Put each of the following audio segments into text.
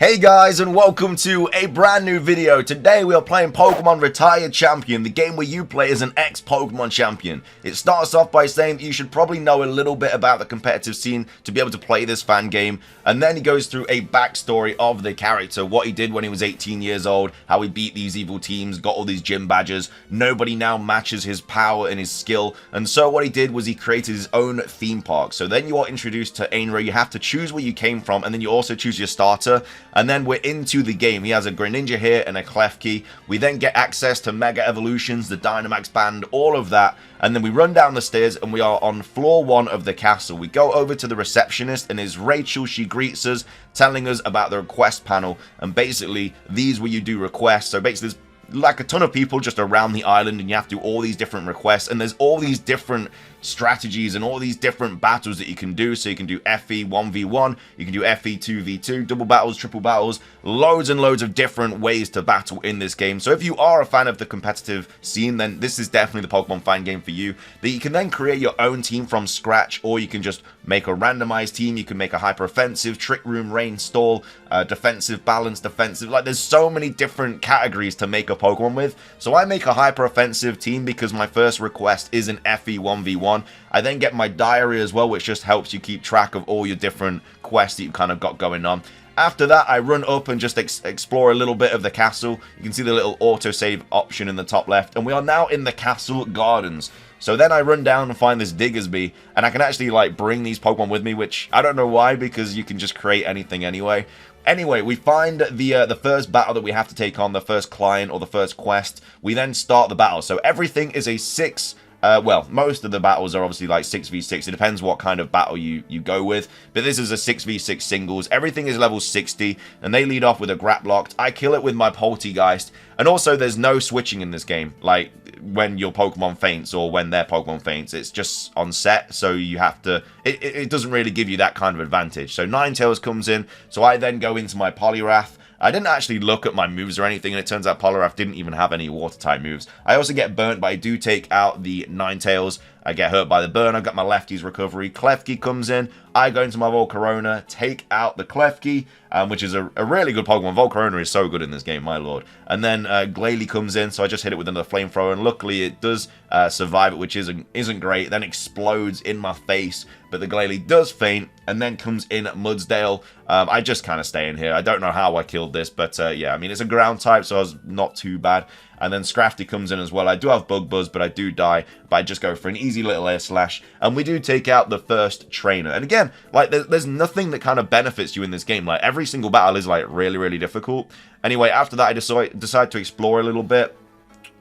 Hey guys, and welcome to a brand new video. Today we are playing Pokemon Retired Champion, the game where you play as an ex-Pokemon champion. It starts off by saying that you should probably know a little bit about the competitive scene to be able to play this fan game, and then he goes through a backstory of the character, what he did when he was 18 years old, how he beat these evil teams, got all these gym badges. Nobody now matches his power and his skill, and so what he did was he created his own theme park. So then you are introduced to Ainra. You have to choose where you came from, and then you also choose your starter. And then we're into the game. He has a Greninja here and a Klefki. We then get access to Mega Evolutions, the Dynamax Band, all of that. And then we run down the stairs and we are on floor 1 of the castle. We go over to the receptionist and it's Rachel. She greets us, telling us about the request panel. And basically, these where you do requests. So basically, there's like a ton of people just around the island and you have to do all these different requests. And there's all these different strategies and all these different battles that you can do. So you can do FE 1v1, you can do FE 2v2, double battles, triple battles, loads and loads of different ways to battle in this game. So if you are a fan of the competitive scene, then this is definitely the Pokemon fan game for you. That you can then create your own team from scratch, or you can just make a randomized team. You can make a hyper offensive, trick room, rain, stall, defensive, balance, defensive. Like there's so many different categories to make a Pokemon with. So I make a hyper offensive team because my first request is an FE 1v1. I then get my diary as well, which just helps you keep track of all your different quests that you've kind of got going on. After that, I run up and just explore a little bit of the castle. You can see the little autosave option in the top left, and we are now in the castle gardens. So then I run down and find this Diggersby, and I can actually like bring these Pokemon with me, which I don't know why, because you can just create anything anyway. Anyway, we find the first battle that we have to take on, the first client or the first quest. We then start the battle. So everything is a 6. Well, most of the battles are obviously like 6v6. It depends what kind of battle you go with. But this is a 6v6 singles. Everything is level 60. And they lead off with a Graplocked. I kill it with my Poltegeist. And also, there's no switching in this game. Like, when your Pokemon faints or when their Pokemon faints. It's just on set. So you have to... It doesn't really give you that kind of advantage. So Ninetales comes in. So I then go into my Poliwrath. I didn't actually look at my moves or anything, and it turns out Poliwrath didn't even have any water-type moves. I also get burnt, but I do take out the Ninetales. I get hurt by the burn. I got my Lefty's recovery. Klefki comes in. I go into my Volcarona, take out the Klefki, which is a really good Pokemon. Volcarona is so good in this game, my lord. And then Glalie comes in, so I just hit it with another flamethrower, and luckily it does survive it, which isn't great. It then explodes in my face, but the Glalie does faint, and then comes in Mudsdale. I just kind of stay in here. I don't know how I killed this, but yeah, I mean, it's a ground type, so I was not too bad. And then Scrafty comes in as well. I do have Bug Buzz, but I do die. But I just go for an easy little air slash. And we do take out the first trainer. And again, like there's nothing that kind of benefits you in this game. Like every single battle is like really, really difficult. Anyway, after that, I decide to explore a little bit.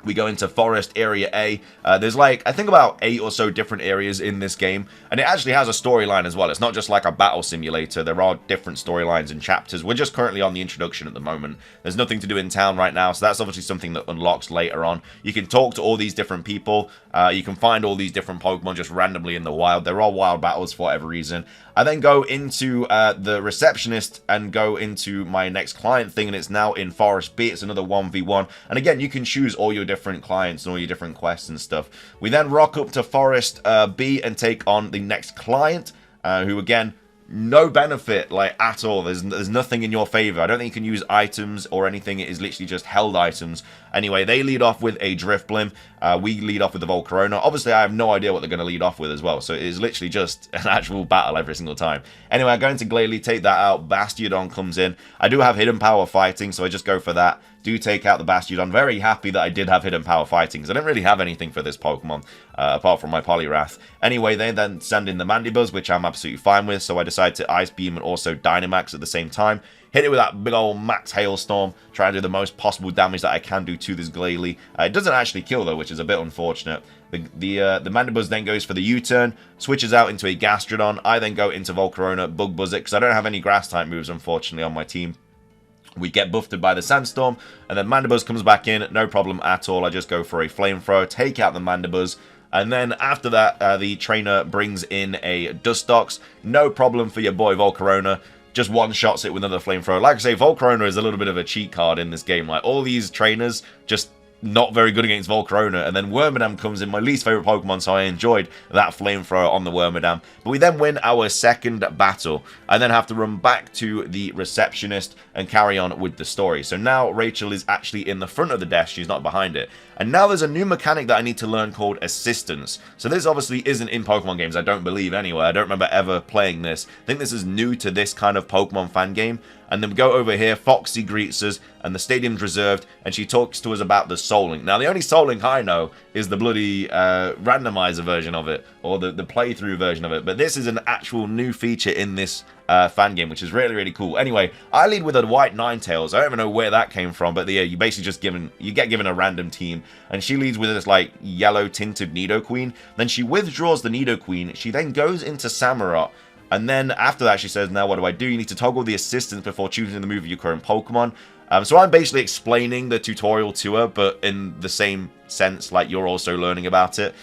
We go into Forest Area A. There's like, I think about 8 or so different areas in this game. And it actually has a storyline as well. It's not just like a battle simulator. There are different storylines and chapters. We're just currently on the introduction at the moment. There's nothing to do in town right now. So that's obviously something that unlocks later on. You can talk to all these different people. You can find all these different Pokemon just randomly in the wild. There are wild battles for whatever reason. I then go into the receptionist and go into my next client thing, and it's now in Forest B. It's another 1v1. And again, you can choose all your different clients and all your different quests and stuff. We then rock up to Forest B and take on the next client, who again, no benefit like at all. There's nothing in your favor. I don't think you can use items or anything. It is literally just held items. Anyway, they lead off with a Drifblim. We lead off with the Volcarona. Obviously, I have no idea what they're going to lead off with as well. So it is literally just an actual battle every single time. Anyway, I go into Glalie, take that out. Bastiodon comes in. I do have Hidden Power Fighting, so I just go for that. Do take out the Bastiodon. Very happy that I did have Hidden Power Fighting, because I didn't really have anything for this Pokemon, apart from my Poliwrath. Anyway, they then send in the Mandibuzz, which I'm absolutely fine with, so I decide to Ice Beam and also Dynamax at the same time. Hit it with that big old max hailstorm, try and do the most possible damage that I can do to this Glalie. It doesn't actually kill though, which is a bit unfortunate. The Mandibuzz then goes for the U-turn, switches out into a Gastrodon. I then go into Volcarona, Bug Buzz it, because I don't have any grass type moves unfortunately on my team. We get buffed by the Sandstorm, and then Mandibuzz comes back in, no problem at all. I just go for a Flamethrower, take out the Mandibuzz, and then after that, the trainer brings in a Dustox. No problem for your boy Volcarona. Just one-shots it with another Flamethrower. Like I say, Volcarona is a little bit of a cheat card in this game. Like, all these trainers just not very good against Volcarona, and then Wormadam comes in, my least favorite Pokemon, so I enjoyed that flamethrower on the Wormadam. But we then win our second battle. I then have to run back to the receptionist and carry on with the story. So now Rachel is actually in the front of the desk, she's not behind it. And now there's a new mechanic that I need to learn called assistance. So this obviously isn't in Pokemon games, I don't believe anyway. I don't remember ever playing this. I think this is new to this kind of Pokemon fan game. And then we go over here, Foxy greets us, and the stadium's reserved, and she talks to us about the Soul Link. Now, the only Soul Link I know is the bloody randomizer version of it, or the playthrough version of it. But this is an actual new feature in this fan game, which is really, really cool. Anyway, I lead with a white Ninetales. I don't even know where that came from, but yeah, you basically just get given a random team, and she leads with this like yellow tinted Nidoqueen. Then she withdraws the Nidoqueen. She then goes into Samurott. And then after that, she says, now what do? You need to toggle the assistance before choosing the move of your current Pokemon. So I'm basically explaining the tutorial to her, but in the same sense, like you're also learning about it.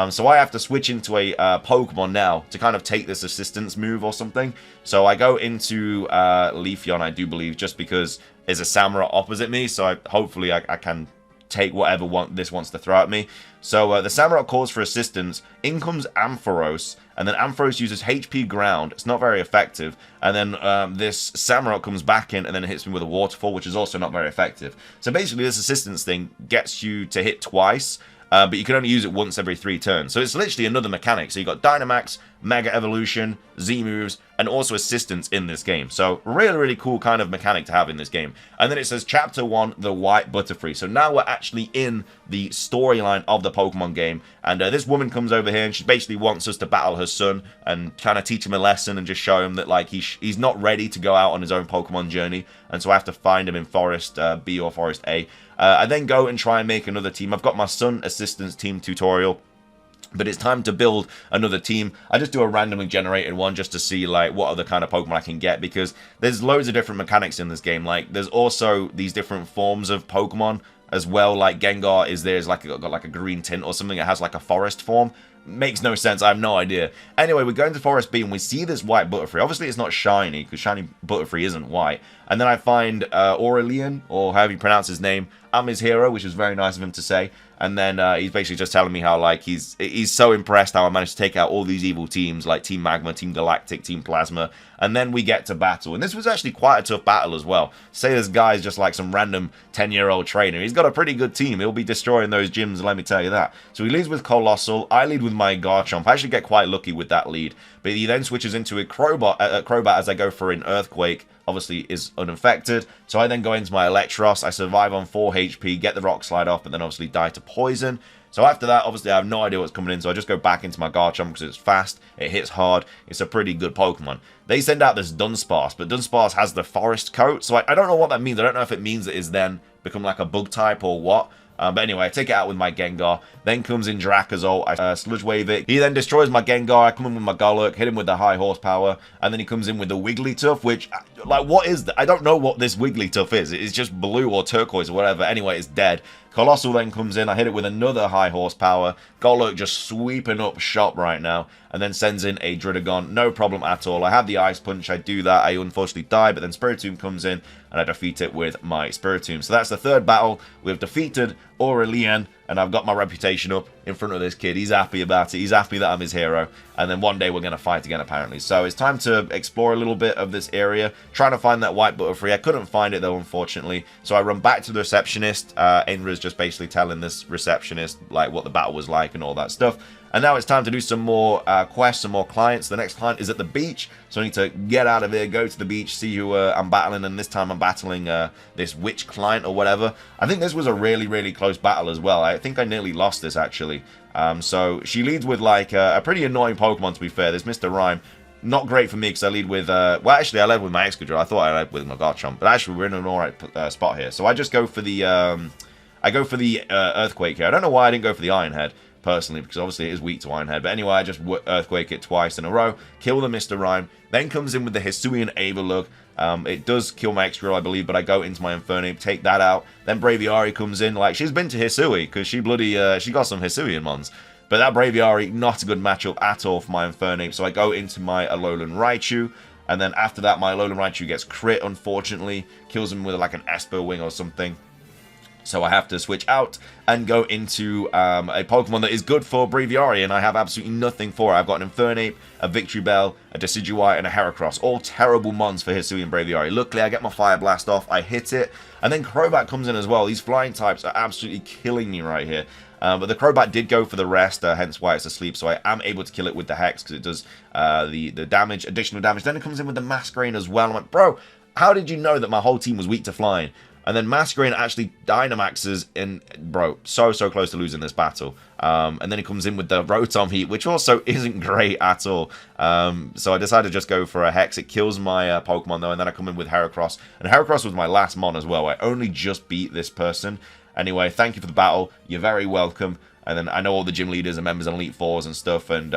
So I have to switch into a Pokemon now to kind of take this assistance move or something. So I go into Leafeon, I do believe, just because there's a Samurott opposite me. So hopefully I can take whatever this wants to throw at me. So the Samurott calls for assistance. In comes Ampharos, and then Ampharos uses HP Ground. It's not very effective. And then this Samurott comes back in and then hits me with a Waterfall, which is also not very effective. So basically this assistance thing gets you to hit twice, but you can only use it once every 3 turns. So it's literally another mechanic. So you got Dynamax, Mega Evolution, Z-moves, and also assistance in this game. So really, really cool kind of mechanic to have in this game. And then it says Chapter 1, the White Butterfree. So now we're actually in the storyline of the Pokemon game. And this woman comes over here and she basically wants us to battle her son and kind of teach him a lesson and just show him that like he's not ready to go out on his own Pokemon journey. And so I have to find him in Forest B or Forest A. I then go and try and make another team. I've got my son assistance team tutorial, but it's time to build another team. I just do a randomly generated one just to see like what other kind of Pokemon I can get, because there's loads of different mechanics in this game. Like there's also these different forms of Pokemon as well. Like Gengar is like got like a green tint or something. It has like a forest form. Makes no sense. I have no idea. Anyway, we're going to Forest B and we see this white Butterfree. Obviously, it's not shiny because shiny Butterfree isn't white. And then I find Aurelian, or however you pronounce his name. I'm his hero, which is very nice of him to say. And then he's basically just telling me how like he's so impressed how I managed to take out all these evil teams like Team Magma, Team Galactic, Team Plasma. And then we get to battle. And this was actually quite a tough battle as well. Say this guy's just like some random 10-year-old trainer. He's got a pretty good team. He'll be destroying those gyms, let me tell you that. So he leads with Colossal. I lead with my Garchomp. I actually get quite lucky with that lead. But he then switches into a Crobat as I go for an Earthquake. Obviously is unaffected. So I then go into my Electros. I survive on 4 HP, get the Rock Slide off, and then obviously die to Poison. So after that, obviously, I have no idea what's coming in, so I just go back into my Garchomp because it's fast, it hits hard, it's a pretty good Pokemon. They send out this Dunsparce, but Dunsparce has the Forest coat, so I don't know what that means. I don't know if it means that it's then become like a Bug type or what. But anyway, I take it out with my Gengar. Then comes in Drakazol. I Sludge Wave it. He then destroys my Gengar. I come in with my Golurk, hit him with the high horsepower. And then he comes in with the Wigglytuff, which, like, what is that? I don't know what this Wigglytuff is. It's just blue or turquoise or whatever. Anyway, it's dead. Colossal then comes in. I hit it with another high horsepower. Golurk just sweeping up shop right now. And then sends in a Dridagon. No problem at all. I have the Ice Punch. I do that. I unfortunately die. But then Spiritomb comes in. And I defeat it with my Spiritomb. So that's the third battle. We've defeated Aurelian. And I've got my reputation up in front of this kid. He's happy about it. He's happy that I'm his hero. And then one day we're going to fight again, apparently. So it's time to explore a little bit of this area. Trying to find that white Butterfree. I couldn't find it, though, unfortunately. So I run back to the receptionist. Inra's just basically telling this receptionist, like, what the battle was like and all that stuff. And now it's time to do some more quests, some more clients. The next client is at the beach. So I need to get out of here, go to the beach, see who I'm battling. And this time I'm battling this witch client or whatever. I think this was a really, really close battle as well. I think I nearly lost this, actually. So she leads with, like, a pretty annoying Pokemon, to be fair. This Mr. Rhyme. Not great for me because I lead with, well, actually, I led with my Excadrill. I thought I led with my Garchomp. But actually, we're in an alright spot here. So I just go for the, Earthquake here. I don't know why I didn't go for the Iron Head, personally, because obviously it is weak to Iron Head. But anyway, I just Earthquake it twice in a row, kill the Mr. Rhyme, then comes in with the Hisuian Avalugg. It does kill my Excadrill, I believe, but I go into my Infernape, take that out. Then Braviary comes in, like, she's been to Hisui, because she bloody, she got some Hisuian mons. But that Braviary, not a good matchup at all for my Infernape, so I go into my Alolan Raichu. And then after that, my Alolan Raichu gets crit, unfortunately. Kills him with, like, an Esper Wing or something. So I have to switch out and go into a Pokemon that is good for Breviary, and I have absolutely nothing for it. I've got an Infernape, a Victory Bell, a Decidueye, and a Heracross. All terrible mons for Hisui and Breviary. Luckily, I get my Fire Blast off, I hit it, and then Crobat comes in as well. These flying types are absolutely killing me right here. But the Crobat did go for the rest, hence why it's asleep, so I am able to kill it with the Hex, because it does the damage, additional damage. Then it comes in with the Masquerain as well. I'm like, bro, how did you know that my whole team was weak to flying? And then Masquerain actually Dynamaxes in, bro, so close to losing this battle. And then he comes in with the Rotom Heat, which also isn't great at all. So I decided to just go for a Hex. It kills my Pokemon, though, and then I come in with Heracross. And Heracross was my last mon as well. I only just beat this person. Anyway, thank you for the battle. You're very welcome. And then I know all the gym leaders and members on Elite Fours and stuff, and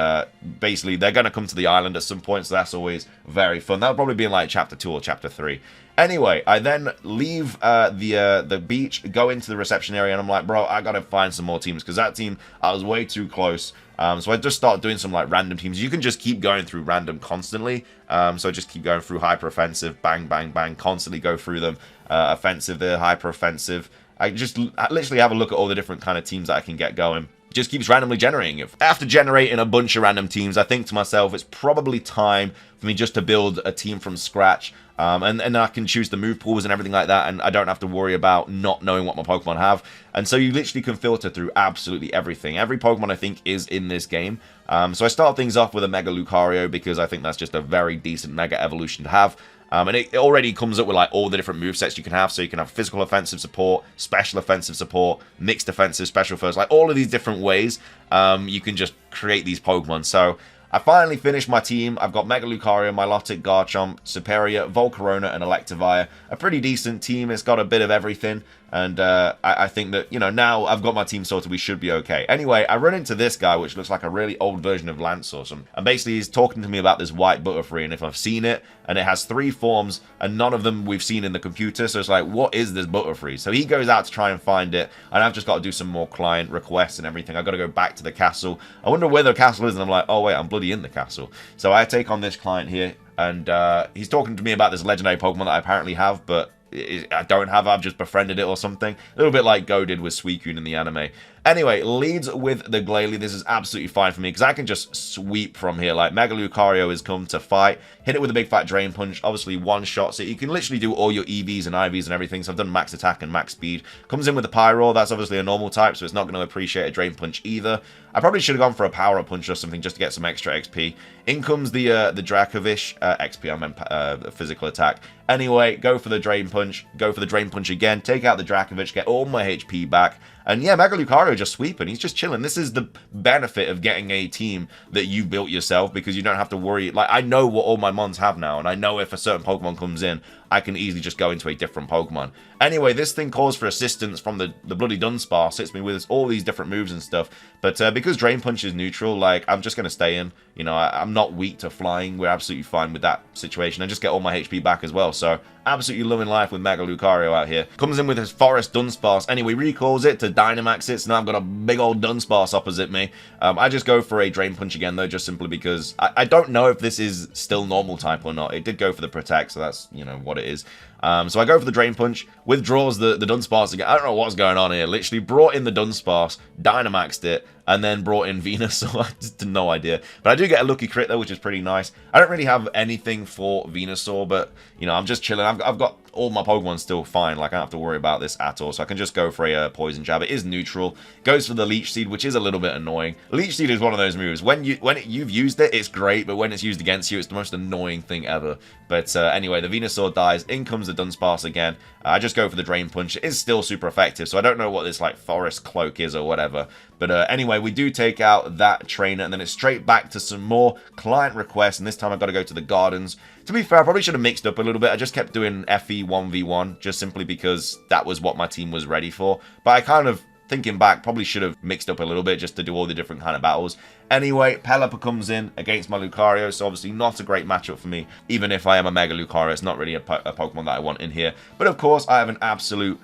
basically they're going to come to the island at some point, so that's always very fun. That'll probably be in like Chapter 2 or Chapter 3. Anyway, I then leave the beach, go into the reception area, and I'm like, bro, I got to find some more teams, because that team, I was way too close. So I just start doing some like random teams. You can just keep going through random constantly. So I just keep going through hyper offensive, bang, bang, bang, constantly go through them. Offensive there, hyper offensive. I literally have a look at all the different kind of teams that I can get going. Just keeps randomly generating it. After generating a bunch of random teams, I think to myself, it's probably time for me just to build a team from scratch. And I can choose the move pools and everything like that, and I don't have to worry about not knowing what my Pokemon have. And so you literally can filter through absolutely everything. Every Pokemon, I think, is in this game. So I start things off with a Mega Lucario, because I think that's just a very decent Mega Evolution to have. And it already comes up with like all the different movesets you can have. So you can have physical offensive support, special offensive support, mixed offensive, special first, like all of these different ways you can just create these Pokemon. So I finally finished my team. I've got Mega Lucario, Milotic, Garchomp, Superior, Volcarona, and Electivire. A pretty decent team. It's got a bit of everything. And I think that, you know, now I've got my team sorted, we should be okay. Anyway, I run into this guy, which looks like a really old version of Lanceauce. And basically, he's talking to me about this white Butterfree, and if I've seen it, and it has 3 forms, and none of them we've seen in the computer. So it's like, what is this Butterfree? So he goes out to try and find it, and I've just got to do some more client requests and everything. I've got to go back to the castle. I wonder where the castle is, and I'm like, oh, wait, I'm bloody in the castle. So I take on this client here, and he's talking to me about this legendary Pokemon that I apparently have, but I don't have. I've just befriended it or something. A little bit like Go did with Suicune in the anime. Anyway, leads with the Glalie. This is absolutely fine for me, because I can just sweep from here. Like, Mega Lucario has come to fight. Hit it with a big fat Drain Punch. Obviously, one-shots it. You can literally do all your EVs and IVs and everything. So I've done max attack and max speed. Comes in with the Pyroar. That's obviously a normal type, so it's not going to appreciate a Drain Punch either. I probably should have gone for a Power Punch or something just to get some extra XP. In comes the Dracovish. XP, I meant physical attack. Anyway, go for the Drain Punch. Go for the Drain Punch again. Take out the Dracovish. Get all my HP back. And yeah, Mega Lucario just sweeping. He's just chilling. This is the benefit of getting a team that you built yourself, because you don't have to worry. Like, I know what all my mons have now, and I know if a certain Pokemon comes in, I can easily just go into a different Pokemon. Anyway, this thing calls for assistance from the bloody Dunsparce. Hits me with all these different moves and stuff. But because Drain Punch is neutral, like, I'm just going to stay in. You know, I'm not weak to flying. We're absolutely fine with that situation. I just get all my HP back as well. So, absolutely loving life with Mega Lucario out here. Comes in with his Forest Dunsparce. Anyway, recalls it to Dynamax it. So now I've got a big old Dunsparce opposite me. I just go for a Drain Punch again, though, just simply because I don't know if this is still normal type or not. It did go for the Protect, so that's, you know, what it is. So I go for the Drain Punch, withdraws the Dunsparce again. I don't know what's going on here. Literally brought in the Dunsparce, Dynamaxed it, and then brought in Venusaur. I just had no idea. But I do get a lucky crit, though, which is pretty nice. I don't really have anything for Venusaur, but, you know, I'm just chilling. I've got all my Pokemon still fine. Like, I don't have to worry about this at all. So I can just go for a Poison Jab. It is neutral. Goes for the Leech Seed, which is a little bit annoying. Leech Seed is one of those moves. When you've used it, it's great. But when it's used against you, it's the most annoying thing ever. But anyway, the Venusaur dies. In comes the Dunsparce again. I just go for the Drain Punch. It is still super effective. So I don't know what this, like, Forest Cloak is or whatever. But anyway, we do take out that trainer, and then it's straight back to some more client requests, and this time I've got to go to the gardens. To be fair, I probably should have mixed up a little bit. I just kept doing FE 1v1, just simply because that was what my team was ready for. But I kind of, thinking back, probably should have mixed up a little bit just to do all the different kind of battles. Anyway, Pelipper comes in against my Lucario, so obviously not a great matchup for me. Even if I am a Mega Lucario, it's not really a Pokemon that I want in here. But of course, I have an absolute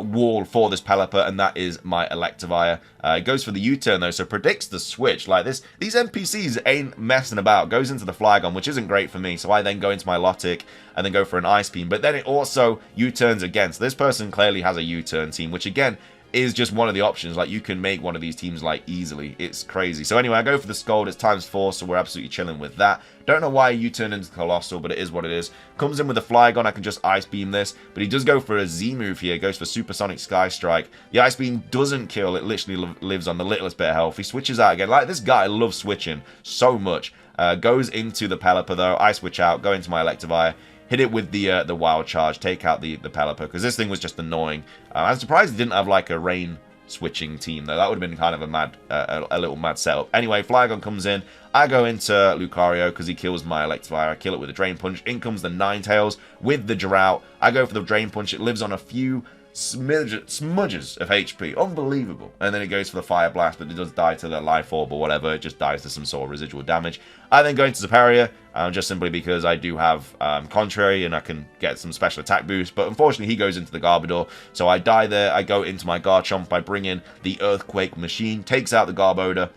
wall for this Pelipper, and that is my Electivire. It goes for the U-turn though, so predicts the switch. Like this, these NPCs ain't messing about. Goes into the Flygon, which isn't great for me, so I then go into my Lotic and then go for an Ice Beam. But then it also U-turns again. So this person clearly has a U-turn team, which again is just one of the options. Like, you can make one of these teams like easily. It's crazy. So anyway, I go for the Scold. It's ×4, so we're absolutely chilling with that. Don't know why you turn into Colossal, but it is what it is. Comes in with a Flygon. I can just Ice Beam this, but he does go for a Z move here. Goes for Supersonic Sky Strike. The Ice Beam doesn't kill. It literally lives on the littlest bit of health. He switches out again. Like, this guy loves switching so much. Goes into the Pelipper though. I switch out. Go into my Electivire. Hit it with the Wild Charge, take out the Pelipper, because this thing was just annoying. I'm surprised it didn't have like a rain switching team though. That would have been kind of a mad, a little mad setup. Anyway, Flygon comes in. I go into Lucario because he kills my Electivire. I kill it with a Drain Punch. In comes the Ninetales with the Drought. I go for the Drain Punch. It lives on a few smudges of HP. Unbelievable. And then it goes for the Fire Blast, but it does die to the Life Orb or whatever. It just dies to some sort of residual damage. I then go into Zaperia, just simply because I do have Contrary and I can get some special attack boost. But unfortunately, he goes into the Garbodor, so I die there. I go into my Garchomp by bringing the Earthquake Machine, takes out the Garbodor.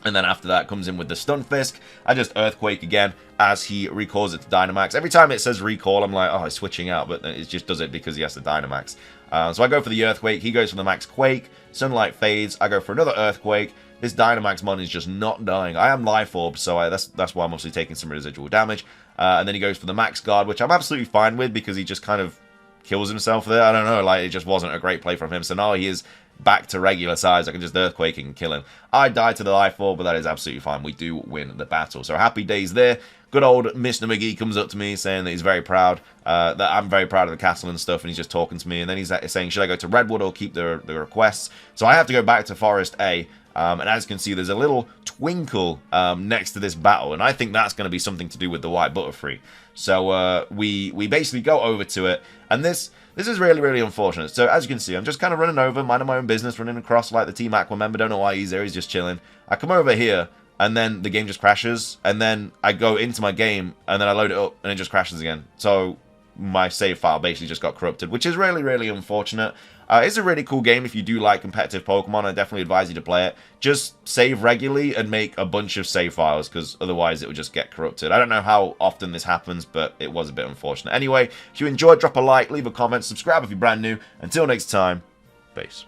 And then after that comes in with the Stunfisk. I just Earthquake again as he recalls it to Dynamax. Every time it says recall, I'm like, oh, he's switching out. But it just does it because he has the Dynamax. So I go for the Earthquake. He goes for the Max Quake. Sunlight fades. I go for another Earthquake. This Dynamax mon is just not dying. I am Life Orb, so that's why I'm obviously taking some residual damage. And then he goes for the Max Guard, which I'm absolutely fine with because he just kind of kills himself there. I don't know, like, it just wasn't a great play from him. So now he is back to regular size. I can just Earthquake and kill him. I die to the Life Orb, but that is absolutely fine. We do win the battle. So happy days there. Good old Mr. McGee comes up to me saying that he's very proud, that I'm very proud of the castle and stuff, and he's just talking to me. And then he's saying, should I go to Redwood or keep the requests? So I have to go back to Forest A. And as you can see, there's a little twinkle next to this battle, and I think that's going to be something to do with the White Butterfree. So we basically go over to it, and this is really, really unfortunate. So as you can see, I'm just kind of running over, minding my own business, running across like the Team Aqua member. Don't know why he's there, he's just chilling. I come over here, and then the game just crashes, and then I go into my game, and then I load it up, and it just crashes again. So my save file basically just got corrupted, which is really, really unfortunate. It's a really cool game if you do like competitive Pokemon. I definitely advise you to play it. Just save regularly and make a bunch of save files, because otherwise it will just get corrupted. I don't know how often this happens, but it was a bit unfortunate. Anyway, if you enjoyed, drop a like, leave a comment, subscribe if you're brand new. Until next time, peace.